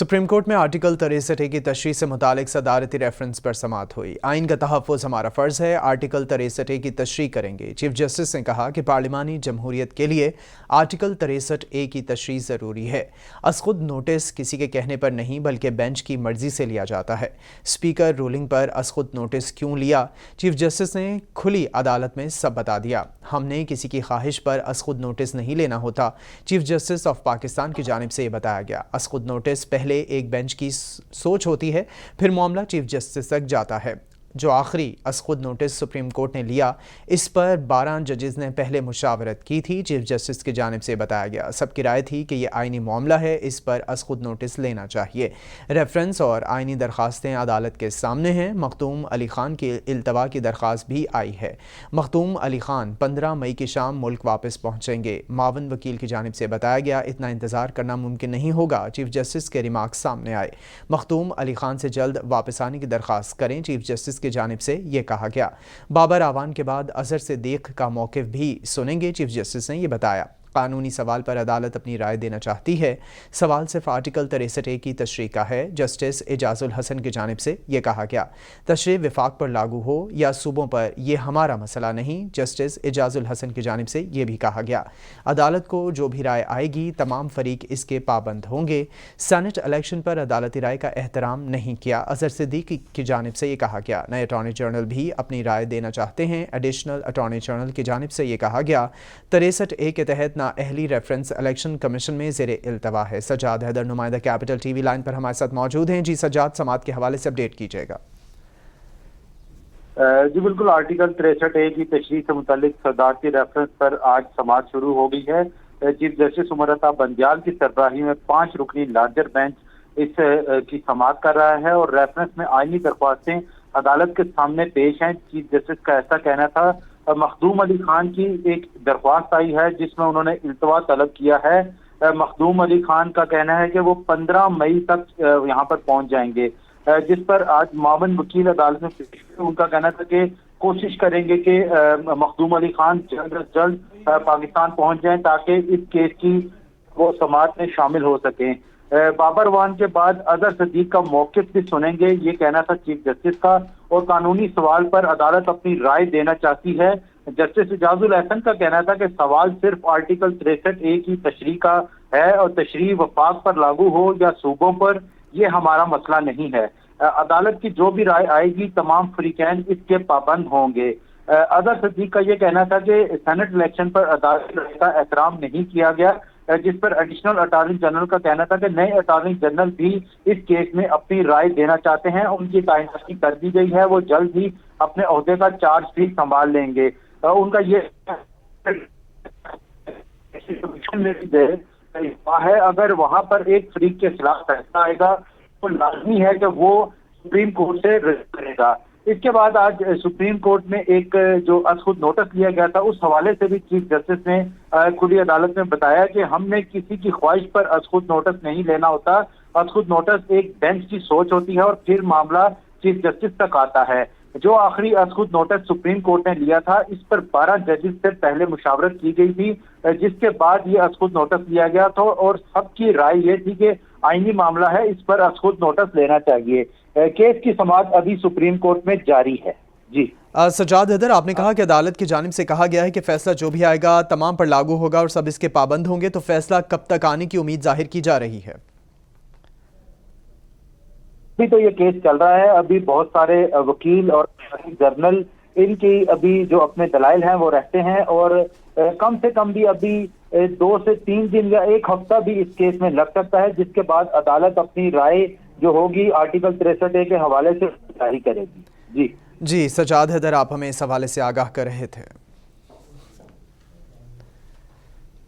Supreme court में article 63 की तशरीह से मुतालिक सदारती रेफरेंस पर समाअत हुई। आइन का तहफ़्फ़ुज़ हमारा फ़र्ज़ है, आर्टिकल 63 की तशरीह करेंगे। चीफ जस्टिस ने कहा कि पार्लिमानी जमहूरियत के लिए आर्टिकल 63A की तशरीह ज़रूरी है। असखुद नोटिस किसी के कहने पर नहीं बल्कि बेंच की मर्जी से लिया जाता है। स्पीकर रूलिंग पर असखुद नोटिस क्यों लिया, चीफ जस्टिस ने खुली अदालत में सब बता दिया। हमने किसी की ख्वाहिश पर असखुद नोटिस नहीं लेना होता। चीफ जस्टिस ऑफ पाकिस्तान की जानिब से ये बताया गया। असखुद नोटिस पहले एक बेंच की सोच होती है, फिर मामला चीफ जस्टिस तक जाता है। जो आखिरी असखुद नोटिस सुप्रीम कोर्ट ने लिया, इस पर 12 जजेस ने पहले मुशावरत की थी। चीफ जस्टिस की जानिब से बताया गया, सबकी राय थी कि यह आइनी मामला है, इस पर असखुद नोटिस लेना चाहिए। रेफरेंस और आइनी दरखास्तें अदालत के सामने हैं। मखदूम अली खान की इल्तवा की दरख्वास्त भी आई है। मखदूम अली खान 15 मई की शाम मुल्क वापस पहुँचेंगे। मावन वकील की जानिब से बताया गया, इतना इंतज़ार करना मुमकिन नहीं होगा। चीफ जस्टिस के रिमार्क सामने आए। मखदूम अली खान से जल्द वापस आने की दरख्वास्त करें, चीफ जस्टिस की जानिब से यह कहा गया। बाबर आवान के बाद अजहर सिद्दीक का मौक़िफ़ भी सुनेंगे, चीफ जस्टिस ने यह बताया। कानूनी सवाल पर अदालत अपनी राय देना चाहती है। सवाल सिर्फ आर्टिकल 63A की तशरीह का है। जस्टिस एजाजुल हसन की जानिब से यह कहा गया, तशरीह विफाक पर लागू हो या सूबों पर, यह हमारा मसला नहीं। जस्टिस एजाजुल हसन की जानिब से यह भी कहा गया, अदालत को जो भी राय आएगी तमाम फरीक इसके पाबंद होंगे। सेनेट इलेक्शन पर अदालती राय का एहतराम नहीं किया। अजहर सिद्दीकी की जानिब से यह कहा गया, नए अटॉर्नी जनरल भी अपनी राय देना चाहते हैं। एडिशनल अटॉर्नी जनरल की जानिब से यह कहा गया, 63A के तहत अहली रेफरेंस इलेक्शन कमीशन में ज़ेरे इल्तवा है। सज्जाद हैदर नुमाइंदा कैपिटल टीवी लाइन पर हमारे साथ मौजूद हैं। जी सज्जाद, समात के हवाले से अपडेट कीजिएगा। जी बिल्कुल, आर्टिकल 63A की तशरीह से मुतालिक सदारती रेफरेंस पर आज समाअत शुरू हो गई है। चीफ जस्टिस उमर अता बंदियाल की सरबराही में 5 रुकनी लार्जर बेंच इस की समाअत कर रहा है और रेफरेंस में आइनी दरख्वास्तें अदालत के सामने पेश हैं। चीफ जस्टिस का ऐसा कहना था, मखदूम अली खान की एक दरख्वास्त आई है जिसमें उन्होंने इल्तवा तलब किया है। मखदूम अली खान का कहना है कि वो 15 मई तक यहाँ पर पहुंच जाएंगे, जिस पर आज मावन वकील अदालत में उनका कहना था कि कोशिश करेंगे कि मखदूम अली खान जल्द अज जल्द पाकिस्तान पहुंच जाएं ताकि इस केस की वो समाअत में शामिल हो सकें। बाबर वान के बाद अजहर सिद्दीक का मौक़िफ़ भी सुनेंगे, ये कहना था चीफ जस्टिस का। और कानूनी सवाल पर अदालत अपनी राय देना चाहती है। जस्टिस एजाजुल हसन का कहना था कि सवाल सिर्फ आर्टिकल 63A की तशरीह का है और तशरीह वफाक पर लागू हो या सूबों पर, यह हमारा मसला नहीं है। अदालत की जो भी राय आएगी तमाम फरीकैन इसके पाबंद होंगे। अजहर सिद्दीक का यह कहना था कि सेनेट इलेक्शन पर अदालत की राय का एहतराम नहीं किया गया, जिस पर एडिशनल अटॉर्नी जनरल का कहना था कि नए अटॉर्नी जनरल भी इस केस में अपनी राय देना चाहते हैं। उनकी तैनाती कर दी गई है, वो जल्द ही अपने ओहदे का चार्ज भी संभाल लेंगे। उनका ये है, अगर वहां पर एक फरीक के खिलाफ फैसला आएगा तो लाजमी है कि वो सुप्रीम कोर्ट से रद्द करेगा। इसके बाद आज सुप्रीम कोर्ट में एक जो असखुद नोटिस लिया गया था, उस हवाले से भी चीफ जस्टिस ने खुली अदालत में बताया कि हमने किसी की ख्वाहिश पर असखुद नोटिस नहीं लेना होता। असखुद नोटिस एक बेंच की सोच होती है और फिर मामला चीफ जस्टिस तक आता है। जो आखिरी असखुद नोटिस सुप्रीम कोर्ट ने लिया था, इस पर 12 जजेस से पहले मुशावरत की गई थी, जिसके बाद ये असखुद नोटिस लिया गया था और सबकी राय ये थी कि आईनी मामला है, इस पर असखुद नोटिस लेना चाहिए। केस की समाअत अभी सुप्रीम कोर्ट में जारी है। जी सज्जाद हैदर, आपने कहा कि अदालत की जानिब से कहा गया है कि फैसला जो भी आएगा तमाम पर लागू होगा और सब इसके पाबंद होंगे, तो फैसला कब तक आने की उम्मीद जाहिर की जा रही है? अभी तो ये केस चल रहा है, अभी बहुत सारे वकील और जर्नल इनकी अभी जो अपने दलाइल हैं वो रहते हैं और कम से कम भी अभी 2 से 3 दिन या 1 हफ्ता भी इस केस में लग सकता है, जिसके बाद अदालत अपनी राय जो होगी आर्टिकल 63A के हवाले से जारी करेगी। जी सज्जाद हैदर, आप हमें इस हवाले से आगाह कर रहे थे।